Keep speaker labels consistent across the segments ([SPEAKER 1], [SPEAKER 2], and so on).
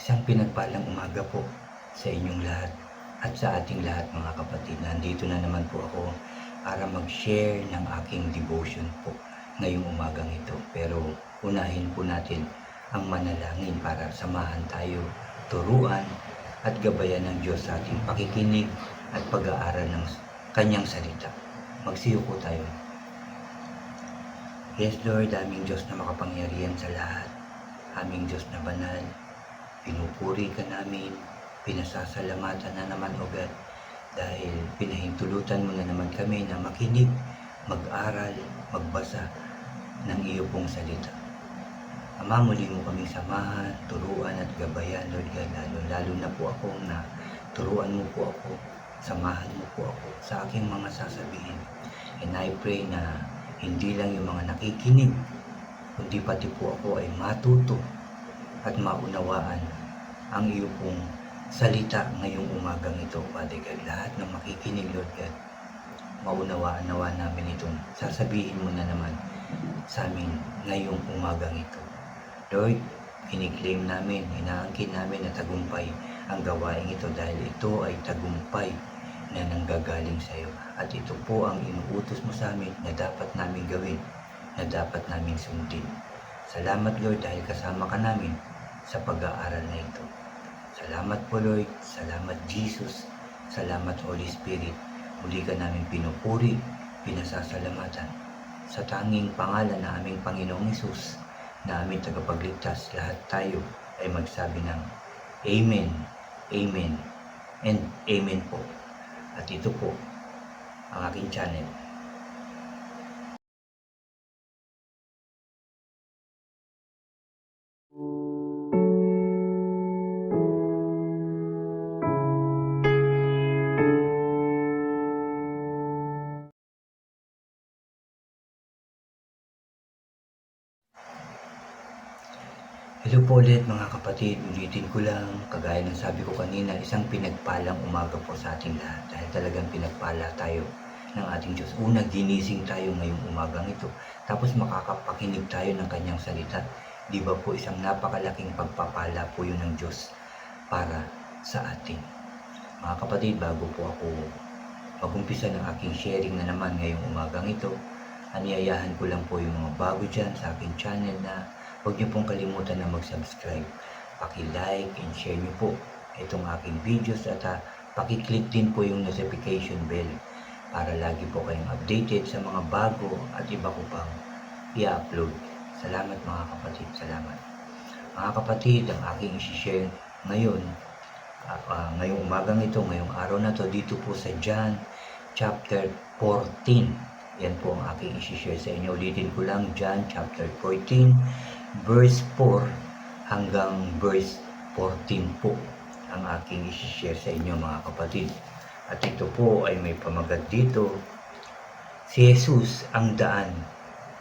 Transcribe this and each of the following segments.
[SPEAKER 1] Isang pinagpalang umaga po sa inyong lahat at sa ating lahat mga kapatid. Nandito na naman po ako para mag-share ng aking devotion po ngayong umagang ito. Pero unahin po natin ang manalangin para samahan tayo, turuan at gabayan ng Diyos sa ating pakikinig at pag-aaral ng Kanyang salita. Magsiyo po tayo. Yes Lord, aming Diyos na makapangyarihan sa lahat, aming Diyos na banal, pinupuri ka namin, pinasasalamatan na naman o God dahil pinahintulutan mo na naman kami na makinig, mag-aral, magbasa ng iyo pong salita. Ama, muli mo kaming samahan, turuan at gabayan, Lord God, lalo na po ako na turuan mo po ako, samahan mo po ako sa aking mga sasabihin. And I pray na hindi lang yung mga nakikinig, kundi pati po ako ay matuto at maunawaan ang iyo pong salita ngayong umagang ito, Father God. Lahat ng makikinig, Lord God, maunawaan namin itong sasabihin mo na naman sa amin ngayong umagang ito. Lord, kiniklaim namin, inaangkin namin na tagumpay ang gawain ito dahil ito ay tagumpay na nanggagaling sa iyo. At ito po ang inuutos mo sa amin na dapat namin gawin, na dapat namin sundin. Salamat Lord dahil kasama ka namin sa pag-aaral na ito. Salamat po Lord, salamat Jesus, salamat Holy Spirit. Muli ka namin pinupuri, pinasasalamatan sa tanging pangalan na aming Panginoong Hesus, na aming tagapagligtas. Lahat tayo ay magsabi ng Amen, Amen, and Amen po. At ito po ang aking channel. Hello po ulit mga kapatid, ulitin ko lang, kagaya ng sabi ko kanina, isang pinagpalang umaga po sa ating lahat dahil talagang pinagpala tayo ng ating Diyos. Una, ginising tayo ngayong umagang ito, tapos makakapakinig tayo ng Kanyang salita. Di ba po isang napakalaking pagpapala po yun ng Diyos para sa atin. Mga kapatid, bago po ako mag-umpisa ng aking sharing na naman ngayong umagang ito, aniyayahan ko lang po yung mga bago dyan sa aking channel na huwag niyo pong kalimutan na mag-subscribe. Paki-like and share niyo po itong aking videos at paki-click din po yung notification bell para lagi po kayong updated sa mga bago at iba ko pang i-upload. Salamat mga kapatid, salamat. Mga kapatid, ang aking isi-share ngayon, ngayong umagang ito, ngayong araw na to, dito po sa John chapter 14. Yan po ang aking isi-share sa inyo. Ulitin ko lang, John chapter 14, verse 4 hanggang verse 14 po ang aking isi-share sa inyo mga kapatid. At ito po ay may pamagat dito, si Jesus ang daan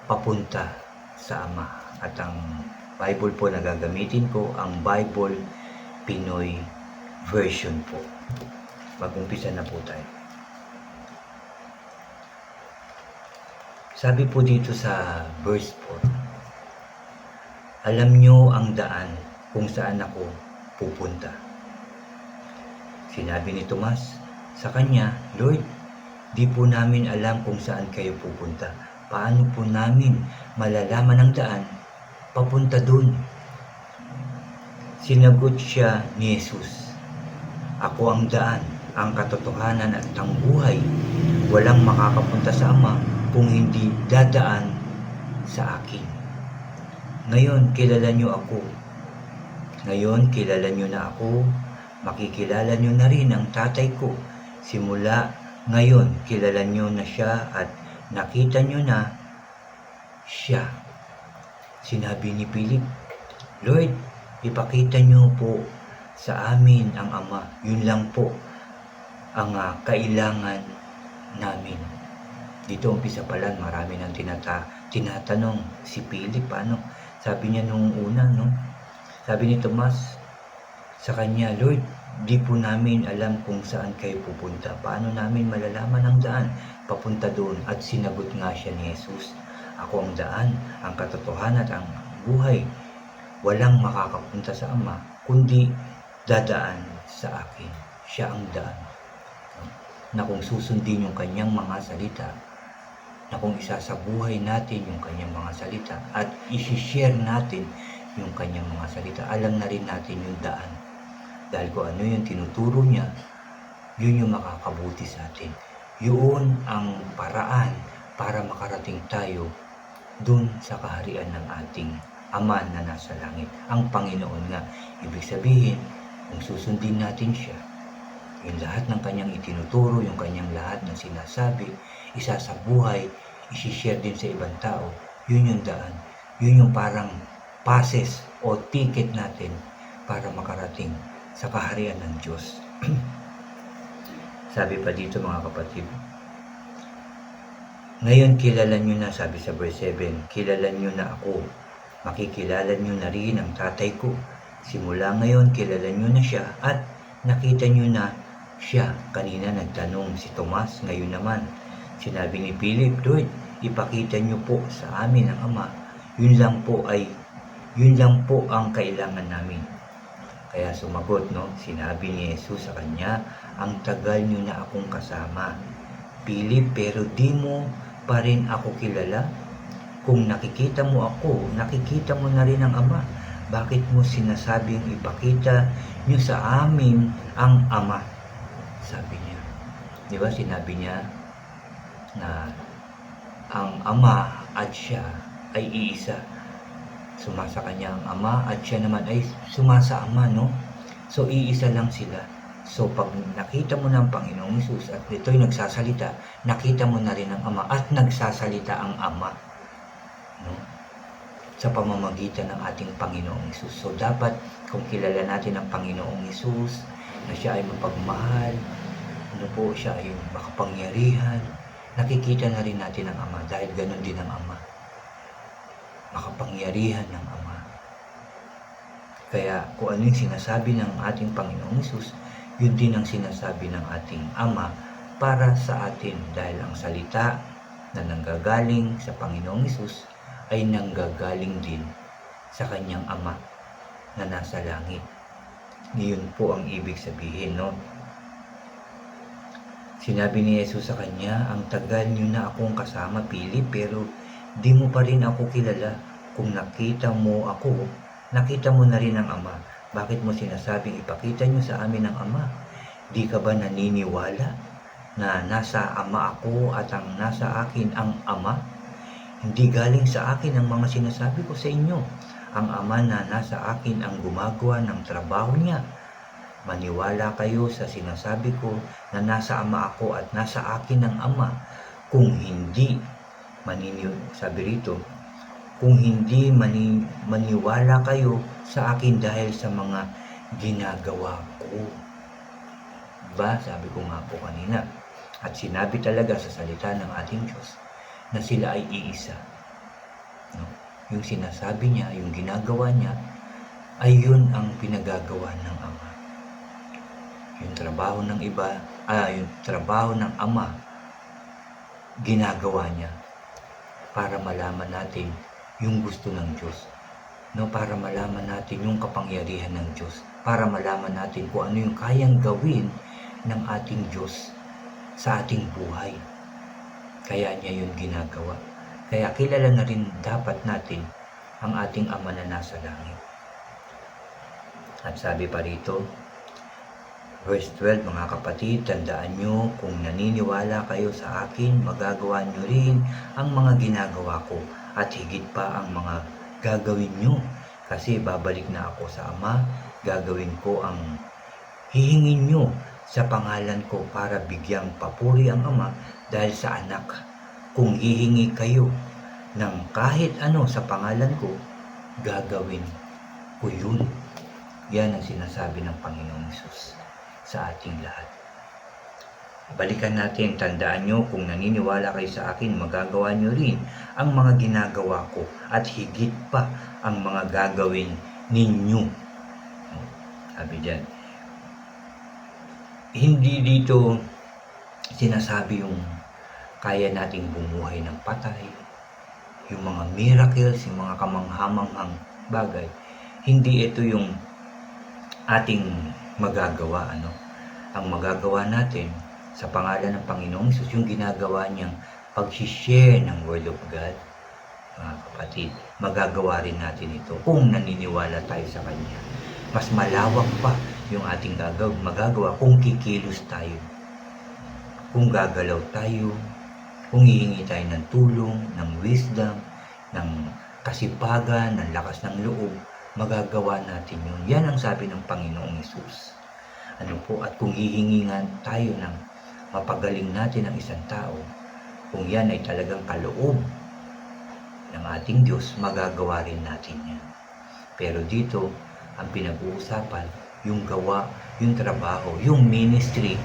[SPEAKER 1] papunta sa Ama. At ang Bible po na gagamitin ko, ang Bible Pinoy version po. Mag-umpisa na po tayo. Sabi po dito sa verse 4, alam nyo ang daan kung saan ako pupunta. Sinabi ni Tomas sa kanya, Lord, di po namin alam kung saan kayo pupunta. Paano po namin malalaman ang daan papunta dun? Sinagot siya ni Jesus, ako ang daan, ang katotohanan at ang buhay. Walang makakapunta sa Ama kung hindi dadaan sa akin. Ngayon, kilala nyo ako. Ngayon, kilala nyo na ako. Makikilala nyo na rin ang tatay ko. Simula ngayon, kilala nyo na siya at nakita nyo na siya. Sinabi ni Philip, Lord, ipakita nyo po sa amin ang Ama. Yun lang po ang kailangan namin. Dito umpisa pa lang, marami nang tinatanong si Philip, ano? Sabi niya nung una, no? Sabi ni Tomas sa kanya, Lord, di po namin alam kung saan kayo pupunta. Paano namin malalaman ang daan papunta doon? At sinagot nga siya ni Jesus, ako ang daan, ang katotohanan at ang buhay. Walang makakapunta sa Ama kundi dadaan sa akin. Siya ang daan. Na kung susundin yung kanyang mga salita, na kung isasabuhay natin yung kanyang mga salita at isi-share natin yung kanyang mga salita, alam na rin natin yung daan. Dahil kung ano yung tinuturo niya, yun yung makakabuti sa atin. Yun ang paraan para makarating tayo dun sa kaharian ng ating Ama na nasa langit. Ang Panginoon nga. Ibig sabihin, kung susundin natin siya, yung lahat ng kanyang itinuturo, yung kanyang lahat ng sinasabi, isasabuhay, isishare din sa ibang tao, yun yung daan. Yun yung parang passes o ticket natin para makarating sa kaharian ng Diyos. Sabi pa dito mga kapatid, ngayon kilala nyo na, sabi sa verse 7, kilala nyo na ako, makikilala nyo na rin ang tatay ko. Simula ngayon kilala nyo na siya at nakita nyo na siya. Kanina nagtanong si Tomas, ngayon naman sinabi ni Philip, Lord, ipakita nyo po sa amin ang Ama. Yun lang po ang kailangan namin. Kaya sumagot, sinabi ni Jesus sa kanya, ang tagal nyo na akong kasama, Philip, pero di mo pa rin ako kilala? Kung nakikita mo ako, nakikita mo na rin ang Ama. Bakit mo sinasabing ipakita nyo sa amin ang Ama? Sabi niya. Di ba sinabi niya na ang Ama at siya ay iisa. Sumasa kanya ang Ama at siya naman ay sumasa Ama, So iisa lang sila. So pag nakita mo ng Panginoong Hesus at ito'y nagsasalita, nakita mo na rin ang Ama at nagsasalita ang Ama, sa pamamagitan ng ating Panginoong Hesus. So dapat kung kilala natin ang Panginoong Hesus, na siya ay mapagmahal, siya ay makapangyarihan, nakikita na rin natin ang Ama dahil ganun din ang Ama. Makapangyarihan ng Ama. Kaya kung ano yung sinasabi ng ating Panginoong Hesus, yun din ang sinasabi ng ating Ama para sa atin dahil ang salita na nanggagaling sa Panginoong Hesus ay nanggagaling din sa kanyang Ama na nasa langit. Yun po ang ibig sabihin, Sinabi ni Jesus sa kanya, ang tagal nyo na akong kasama, Philip, pero di mo pa rin ako kilala. Kung nakita mo ako, nakita mo na rin ang Ama. Bakit mo sinasabing ipakita nyo sa amin ang Ama? Di ka ba naniniwala na nasa Ama ako at ang nasa akin ang Ama? Hindi galing sa akin ang mga sinasabi ko sa inyo. Ang Ama na nasa akin ang gumagawa ng trabaho niya. Maniwala kayo sa sinasabi ko na nasa Ama ako at nasa akin ang Ama. Kung hindi, kung hindi maniwala kayo sa akin dahil sa mga ginagawa ko. Diba? Sabi ko nga po kanina. At sinabi talaga sa salita ng ating Diyos na sila ay iisa. Yung sinasabi niya, yung ginagawa niya, ay yun ang pinagagawa ng Ama. Yung trabaho ng yung trabaho ng Ama, ginagawa niya para malaman natin yung gusto ng Diyos. Para malaman natin yung kapangyarihan ng Diyos. Para malaman natin kung ano yung kayang gawin ng ating Diyos sa ating buhay. Kaya niya yun ginagawa. Kaya kilala na rin dapat natin ang ating Ama na nasa langit. At sabi pa rito, verse 12, mga kapatid, tandaan nyo, kung naniniwala kayo sa akin, magagawa nyo rin ang mga ginagawa ko at higit pa ang mga gagawin nyo. Kasi babalik na ako sa Ama, gagawin ko ang hihingin nyo sa pangalan ko para bigyang papuri ang Ama dahil sa Anak. Kung hihingi kayo ng kahit ano sa pangalan ko, gagawin ko yun. Yan ang sinasabi ng Panginoong Hesus sa ating lahat. Balikan natin, tandaan nyo, kung naniniwala kayo sa akin, magagawa nyo rin ang mga ginagawa ko at higit pa ang mga gagawin ninyo. Sabi dyan. Hindi dito sinasabi yung kaya nating bumuhay ng patay, yung mga miracles, yung mga kamanghamanghang bagay. Hindi ito yung ating magagawa, ano? Ang magagawa natin sa pangalan ng Panginoong Hesus, yung ginagawa niyang pag-share ng Word of God, mga kapatid, magagawa rin natin ito kung naniniwala tayo sa Kanya. Mas malawak pa yung ating magagawa kung kikilos tayo, kung gagalaw tayo, kung hihingi tayo ng tulong, ng wisdom, ng kasipagan, ng lakas ng loob, magagawa natin yun. Yan ang sabi ng Panginoong Hesus. Ano po, at kung hihingingan tayo ng mapagaling natin ang isang tao, kung yan ay talagang kaloob ng ating Diyos, magagawa rin natin yan. Pero dito, ang pinag-uusapan, yung gawa, yung trabaho, yung ministry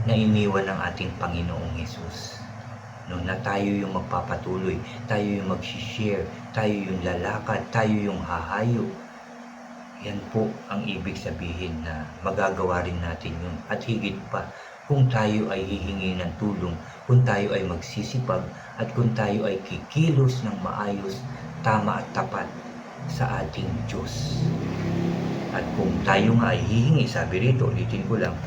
[SPEAKER 1] na iniwan ng ating Panginoong Hesus. No, na tayo yung magpapatuloy, tayo yung mag-share, tayo yung lalakad, tayo yung hahayo. Yan po ang ibig sabihin na magagawa rin natin yun. At higit pa, kung tayo ay hihingi ng tulong, kung tayo ay magsisipag, at kung tayo ay kikilos ng maayos, tama at tapat sa ating Diyos. At kung tayo nga ay hihingi, sabi rito, ulitin ko lang,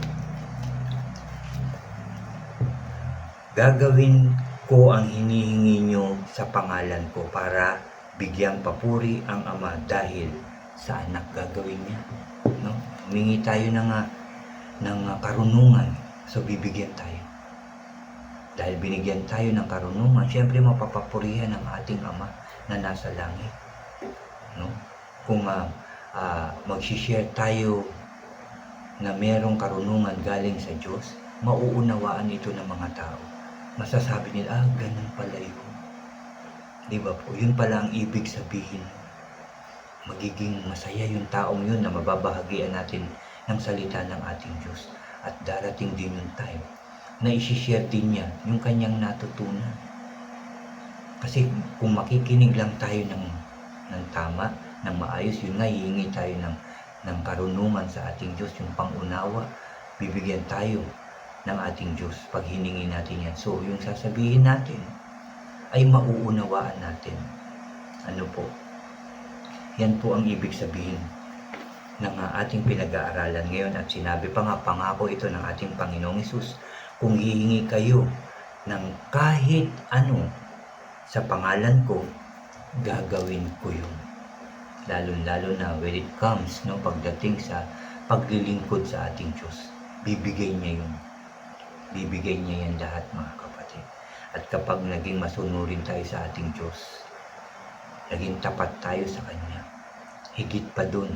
[SPEAKER 1] gagawin ko ang hinihingi nyo sa pangalan ko para bigyang papuri ang Ama dahil sa anak gagawin niya. No? Humingi tayo ng karunungan, so bibigyan tayo. Dahil binigyan tayo ng karunungan, syempre mapapapurihan ang ating Ama na nasa langit. No? Kung mag-share tayo na merong karunungan galing sa Diyos, mauunawaan ito ng mga tao. Masasabi nila, ganun pala yun. Di ba po? Yun pala ang ibig sabihin. Magiging masaya yung taong yun na mababahagian natin ng salita ng ating Diyos. At darating din yung time na isi-share din niya yung kanyang natutunan. Kasi kung makikinig lang tayo ng tama, ng maayos, yun nga, hihingi tayo ng karunungan sa ating Diyos, yung pangunawa, bibigyan tayo ng ating Diyos pag hiningi natin yan. So, yung sasabihin natin ay mauunawaan natin. Ano po? Yan po ang ibig sabihin ng ating pinag-aaralan ngayon. At sinabi pa nga, pangako ito ng ating Panginoong Hesus, kung hihingi kayo ng kahit ano sa pangalan ko, gagawin ko yun. Lalo-lalo na when it comes, no, pagdating sa paglilingkod sa ating Diyos, bibigay niya yun. Bibigay niya yan lahat, mga kapatid. At kapag naging masunurin tayo sa ating Diyos, naging tapat tayo sa Kanya, higit pa dun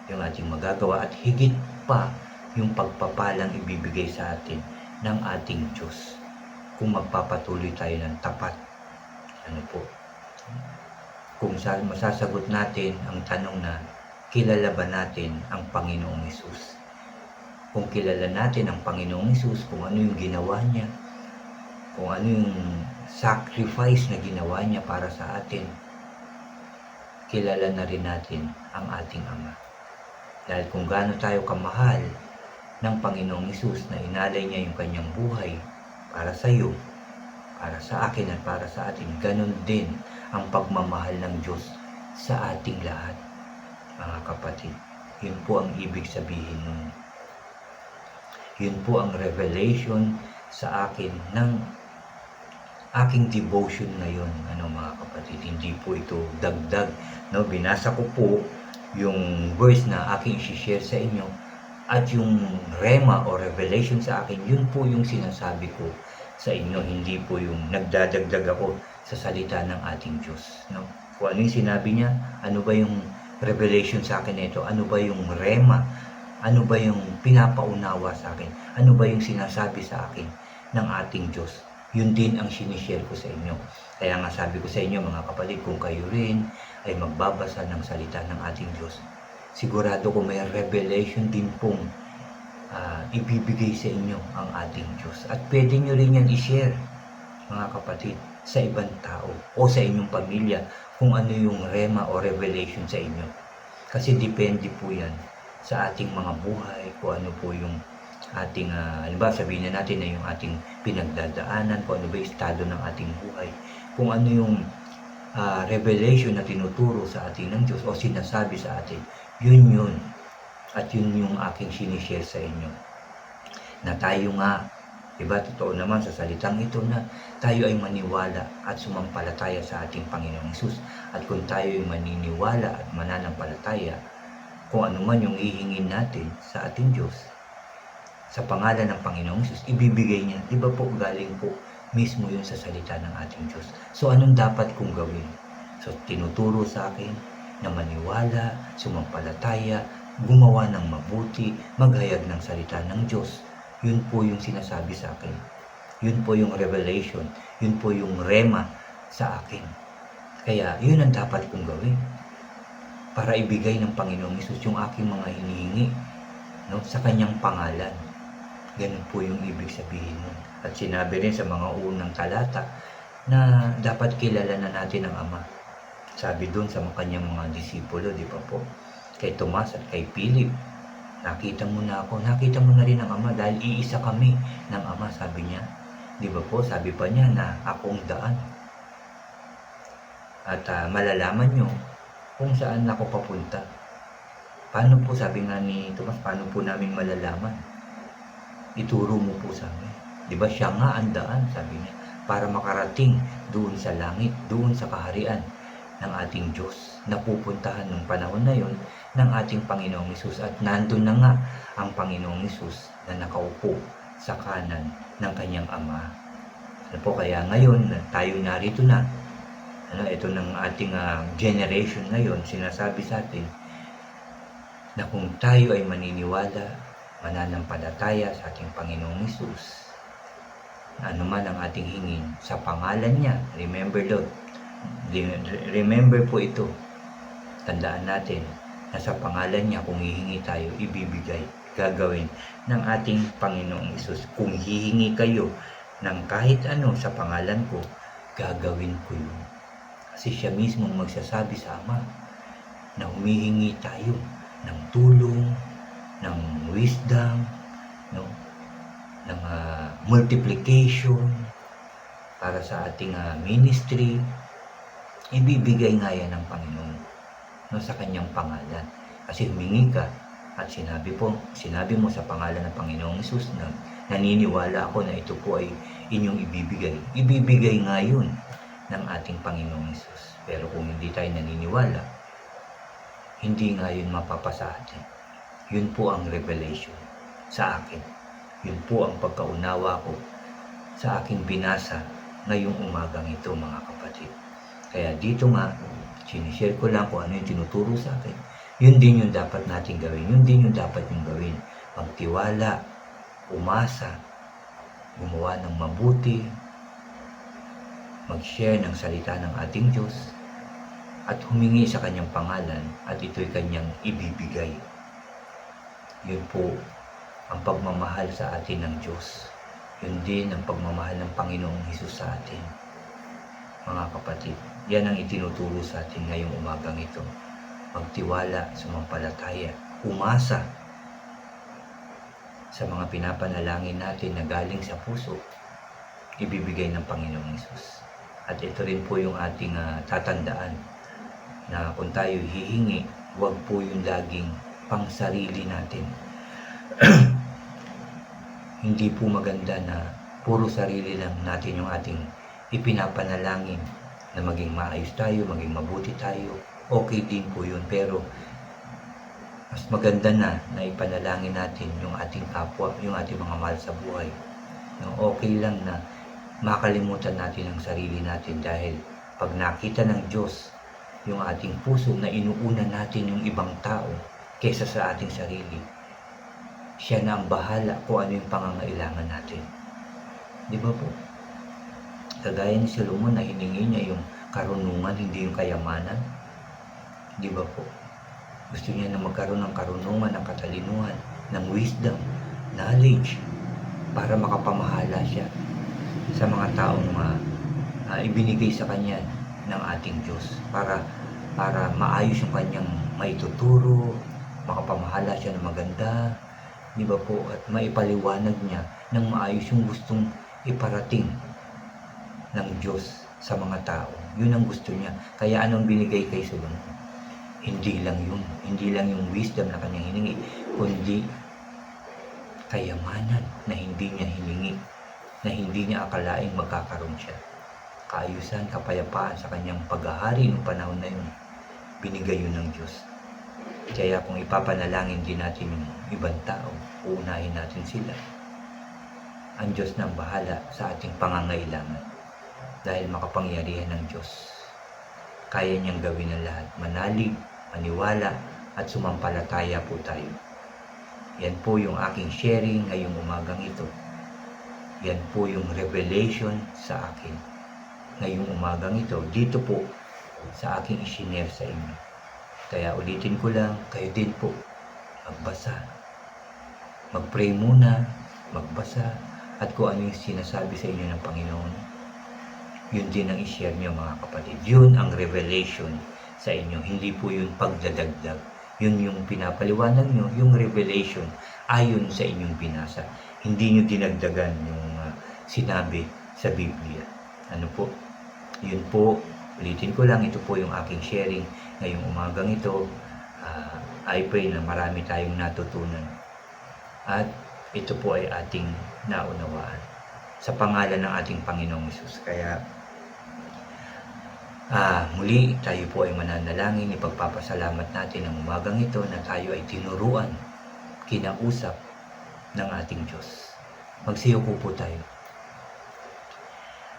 [SPEAKER 1] yung ating magagawa at higit pa yung pagpapalang ibibigay sa atin ng ating Diyos kung magpapatuloy tayo ng tapat. Ano po? Kung masasagot natin ang tanong na, kilala ba natin ang Panginoong Hesus? Kung kilala natin ang Panginoong Hesus, kung ano yung ginawa niya, kung ano yung sacrifice na ginawa niya para sa atin, kilala na rin natin ang ating Ama. Dahil kung gaano tayo kamahal ng Panginoong Hesus na inalay niya yung kanyang buhay para sa iyo, para sa akin at para sa atin, ganun din ang pagmamahal ng Diyos sa ating lahat, mga kapatid. Yun po ang ibig sabihin nun. Yun po ang revelation sa akin ng aking devotion ngayon, mga kapatid. Hindi po ito dagdag. No? Binasa ko po yung verse na aking i-share sa inyo at yung rema o revelation sa akin, yun po yung sinasabi ko sa inyo. Hindi po yung nagdadagdag ako sa salita ng ating Diyos. No? Kung ano yung sinabi niya, ano ba yung revelation sa akin nito, ano ba yung rema, ano ba yung pinapaunawa sa akin, ano ba yung sinasabi sa akin ng ating Diyos, yun din ang sinishare ko sa inyo. Kaya nga sabi ko sa inyo, mga kapatid, kung kayo rin ay magbabasa ng salita ng ating Diyos, sigurado ko may revelation din pong ibibigay sa inyo ang ating Diyos. At pwede nyo rin yan i-share, mga kapatid, sa ibang tao o sa inyong pamilya kung ano yung rema o revelation sa inyo. Kasi depende po yan sa ating mga buhay, kung ano po yung ating, halimbawa sabihin na natin na yung ating pinagdadaanan, kung ano ba yung estado ng ating buhay, kung ano yung revelation na tinuturo sa atin ng Diyos o sinasabi sa atin, yun At yun yung aking sinishare sa inyo. Na tayo nga, diba, totoo naman sa salitang ito na tayo ay maniwala at sumampalataya sa ating Panginoong Hesus. At kung tayo ay maniniwala at mananampalataya, kung ano man yung hihingin natin sa ating Diyos, sa pangalan ng Panginoong Hesus, ibibigay niya. Diba po, galing po mismo yun sa salita ng ating Diyos. So, anong dapat kong gawin? So, tinuturo sa akin na maniwala, sumampalataya, gumawa ng mabuti, maghayag ng salita ng Diyos. Yun po yung sinasabi sa akin. Yun po yung revelation. Yun po yung rema sa akin. Kaya, yun ang dapat kong gawin. Para ibigay ng Panginoong Hesus yung aking mga hinihingi, no, sa kanyang pangalan. Ganun po yung ibig sabihin nun. At sinabi rin sa mga unang talata na dapat kilala na natin ang Ama. Sabi doon sa kanyang mga disipulo, di ba po? Kay Tomas at kay Philip, nakita mo na ako, nakita mo na rin ang Ama dahil iisa kami ng Ama, sabi niya. Di ba po? Sabi pa niya na akong daan. At malalaman nyo kung saan ako papunta. Paano po, sabi nga ni Tomas, paano po namin malalaman? Ituro mo po sa amin. Di ba siya nga ang daan, sabi niya, para makarating doon sa langit, doon sa kaharian ng ating Diyos, na pupuntahan ng panahon na yon ng ating Panginoong Hesus. At nandun na nga ang Panginoong Hesus na nakaupo sa kanan ng kanyang Ama. Ano po, kaya ngayon tayo narito na, ito ng ating generation ngayon, sinasabi sa atin na kung tayo ay maniniwala, mananampalataya sa ating Panginoong Hesus, ano man ang ating hingin sa pangalan niya, remember po ito, tandaan natin na sa pangalan niya, kung hihingi tayo, ibibigay, gagawin ng ating Panginoong Hesus. Kung hihingi kayo ng kahit ano sa pangalan ko, gagawin ko yun. Kasi siya mismo magsasabi sa Ama na humihingi tayo ng tulong, ng wisdom, no, ng multiplication para sa ating ministry. Ibibigay nga yan ng Panginoon, no, sa kanyang pangalan. Kasi humingi ka at sinabi mo sa pangalan ng Panginoong Hesus na naniniwala ako na ito po ay inyong ibibigay. Ibibigay nga yun ng ating Panginoong Hesus. Pero kung hindi tayo naniniwala, hindi nga yun mapapasa atin. Yun po ang revelation sa akin. Yun po ang pagkaunawa ko sa aking binasa ngayong umagang ito, mga kapatid. Kaya dito nga, sinishare ko lang kung ano yung tinuturo sa akin. Yun din yung dapat natin gawin. Yun din yung dapat yung gawin. Magtiwala, umasa, gumawa ng mabuti, mag-share ng salita ng ating Diyos, at humingi sa kanyang pangalan, at ito'y kanyang ibibigay. Yun po ang pagmamahal sa atin ng Diyos. Yun din ang pagmamahal ng Panginoong Hesus sa atin. Mga kapatid, yan ang itinuturo sa atin ngayong umagang ito. Magtiwala, sumampalataya, umasa sa mga pinapanalangin natin na galing sa puso, ibibigay ng Panginoong Hesus. At ito rin po yung ating tatandaan na kung tayo hihingi, huwag po yung laging pang sarili natin. Hindi po maganda na puro sarili lang natin yung ating ipinapanalangin na maging maayos tayo, maging mabuti tayo. Okay din po yun, pero mas maganda na ipanalangin natin yung ating kapwa, yung ating mga mahal sa buhay. No, okay lang na makalimutan natin ang sarili natin, dahil pag nakita ng Diyos yung ating puso na inuuna natin yung ibang tao kaysa sa ating sarili, siya na ang bahala kung ano yung pangangailangan natin. Di ba po? Kagaya ni Solomon na hiningi niya yung karunungan, hindi yung kayamanan. Di ba po? Gusto niya na magkaroon ng karunungan, ng katalinuhan, ng wisdom, knowledge, para makapamahala siya sa mga taong ibinigay sa kanya ng ating Diyos, para maayos yung kanyang maituturo, makapamahala siya ng maganda, di ba po, at maipaliwanag niya ng maayos yung gustong iparating ng Diyos sa mga tao. Yun ang gusto niya. Kaya anong binigay kay Solomon? Hindi lang yun, hindi lang yung wisdom na kanyang hiningi, kundi kayamanan na hindi niya hiningi, na hindi niya akalaing magkakaroon siya. Kaayusan, kapayapaan sa kanyang paghahari noong panahon na yun, binigay yun ng Diyos. Kaya kung ipapanalangin din natin yung ibang tao, uunahin natin sila. Ang Diyos nang bahala sa ating pangangailangan. Dahil makapangyarihan ng Diyos, kaya niyang gawin ang lahat. Manalig, maniwala, at sumampalataya po tayo. Yan po yung aking sharing ngayong umagang ito. Yan po yung revelation sa akin ngayong umagang ito. Dito po sa aking isinare sa inyo. Kaya ulitin ko lang, kayo din po magbasa. Mag-pray muna, magbasa, at kung ano yung sinasabi sa inyo ng Panginoon, yun din ang i-share nyo mga kapatid. Yun ang revelation sa inyo. Hindi po yun pagdadagdag. Yun yung pinapaliwanag nyo, yung revelation ayon sa inyong binasa. Hindi nyo dinagdagan yung sinabi sa Biblia. Ano po? Yun po, ulitin ko lang, ito po yung aking sharing ngayong umagang ito. I pray na marami tayong natutunan. At ito po ay ating naunawaan sa pangalan ng ating Panginoong Hesus. Kaya muli tayo po ay mananalangin, ipagpapasalamat natin ang umagang ito na tayo ay tinuruan, kinausap ng ating Diyos. Magsiyuko po tayo.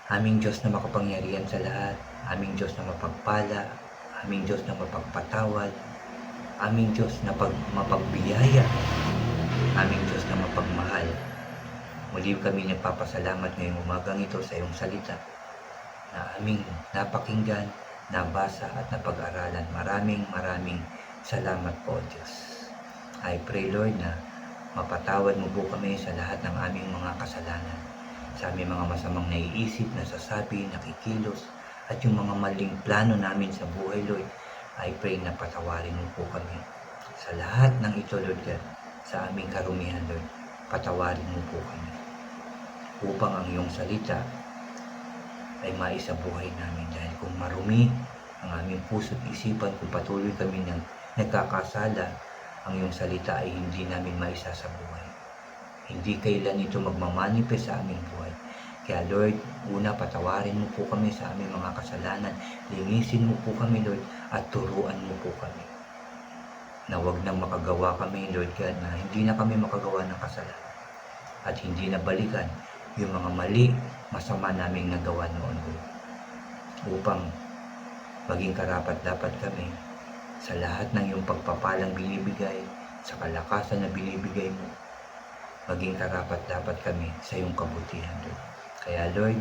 [SPEAKER 1] Aming Diyos na makapangyarihan sa lahat, aming Diyos na mapagpala, aming Diyos na mapagpatawad, aming Diyos na mapagbiyaya, aming Diyos na mapagmahal. Muli kami nagpapasalamat ngayong umagang ito sa iyong salita na aming napakinggan, nabasa at napag-aralan. Maraming salamat po, Diyos. I pray, Lord, na mapatawad mo po kami sa lahat ng aming mga kasalanan, sa aming mga masamang naiisip, nasasabi, nakikilos, at yung mga maling plano namin sa buhay, Lord. I pray na patawarin mo po kami sa lahat ng ito, Lord God, sa aming karumihan, Lord. Patawarin mo po kami upang ang iyong salita ay maisabuhay namin. Dahil kung marumi ang aming puso't isipan, kung patuloy kami ng nagkakasala, ang iyong salita ay hindi namin maisasabuhay. Hindi kailan ito magmamanifest sa aming buhay. Kaya Lord, una patawarin mo po kami sa aming mga kasalanan. Linisin mo po kami, Lord, at turuan mo po kami. Na wag nang makagawa kami, Lord God, na hindi na kami makagawa ng kasalanan. At hindi na balikan yung mga mali, masama naming nagawa noon, Lord. Upang maging karapat-dapat kami sa lahat ng iyong pagpapalang binibigay, sa kalakasan na binibigay mo, maging karapat-dapat kami sa iyong kabutihan, Lord. Kaya Lord,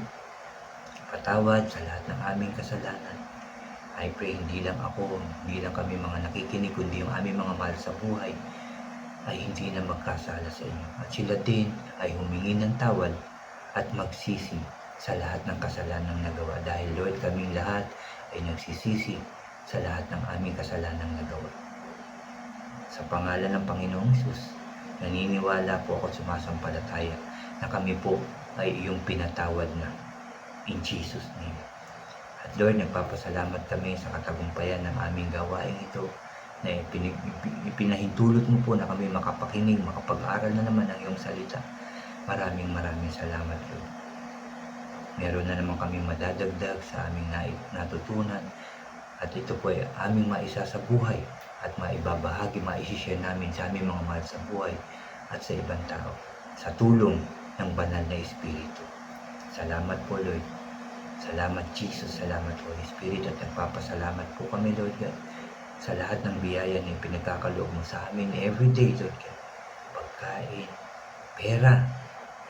[SPEAKER 1] patawad sa lahat ng aming kasalanan. I pray hindi lang ako, hindi lang kami mga nakikinig, kundi yung aming mga mahal sa buhay ay hindi na magkasala sa inyo. At sila din ay humingi ng tawad at magsisi sa lahat ng kasalanang nagawa. Dahil Lord, kaming lahat ay nagsisisi sa lahat ng aming kasalanang nagawa. Sa pangalan ng Panginoong Hesus, naniniwala po ako at sumasampalataya na kami po ay iyong pinatawad na. In Jesus' name. At Lord, nagpapasalamat kami sa katagumpayan ng aming gawain ito na ipinahintulot mo po na kami makapakinig, makapag-aral na naman ang iyong salita. Maraming salamat, Lord. Meron na naman kami madadagdag sa aming natutunan at ito po ay aming maisa sa buhay at maibabahagi, maisishare namin sa aming mga mahal sa buhay at sa ibang tao sa tulong ng banal na Espiritu. Salamat po, Lord. Salamat, Jesus. Salamat, Holy Spirit. At nagpapasalamat po kami, Lord God, sa lahat ng biyaya na pinagkakaloob mo sa amin everyday, Lord God. Pagkain, pera,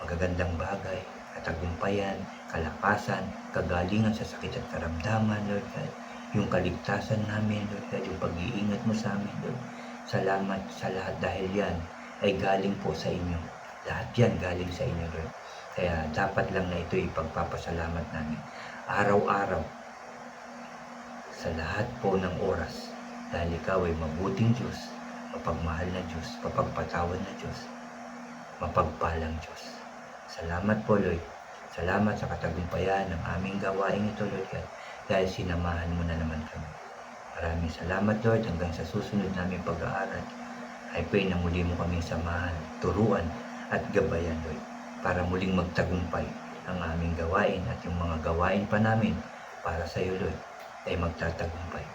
[SPEAKER 1] magagandang bagay, katagumpayan, kalakasan, kagalingan sa sakit at karamdaman, Lord God. Yung kaligtasan namin, Lord God, yung pag-iingat mo sa amin, Lord. Salamat sa lahat dahil yan ay galing po sa inyo. Lahat yan galing sa inyo, Lord. Kaya dapat lang na ito ipagpapasalamat namin araw-araw sa lahat po ng oras. Dahil ikaw ay mabuting Diyos, mapagmahal na Diyos, mapagpatawad na Diyos, mapagpalang Diyos. Salamat po, Lord. Salamat sa katagumpayan ng aming gawain ito, Lord God, dahil sinamahan mo na naman kami. Maraming salamat, Lord, hanggang sa susunod namin pag-aaral. I pray na muli mo kaming samahan, turuan at gabayan, Lord, para muling magtagumpay ang aming gawain at yung mga gawain pa namin para sa iyo, Lord, ay magtatagumpay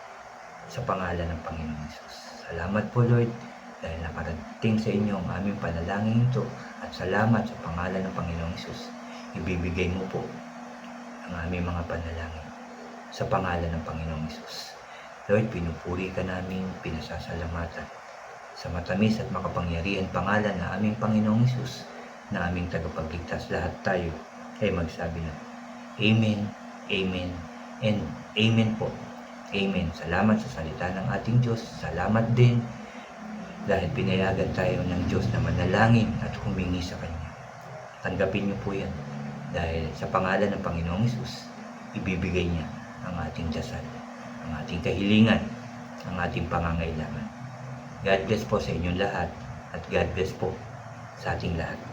[SPEAKER 1] sa pangalan ng Panginoong Hesus. Salamat po, Lord, dahil nakarating sa inyo ang aming panalangin ito, at salamat sa pangalan ng Panginoong Hesus. Ibibigay mo po ang aming mga panalangin sa pangalan ng Panginoong Hesus. Lord, pinupuri ka namin, pinasasalamatan sa matamis at makapangyarihan pangalan na aming Panginoong Hesus, na aming tagapagligtas. Lahat tayo ay magsabi na Amen, Amen, and Amen po. Amen. Salamat sa salita ng ating Diyos. Salamat din dahil pinayagan tayo ng Diyos na manalangin at humingi sa Kanya. Tanggapin niyo po yan dahil sa pangalan ng Panginoong Hesus, ibibigay niya ang ating dasal, ang ating kahilingan, ang ating pangangailangan. God bless po sa inyong lahat, at God bless po sa ating lahat.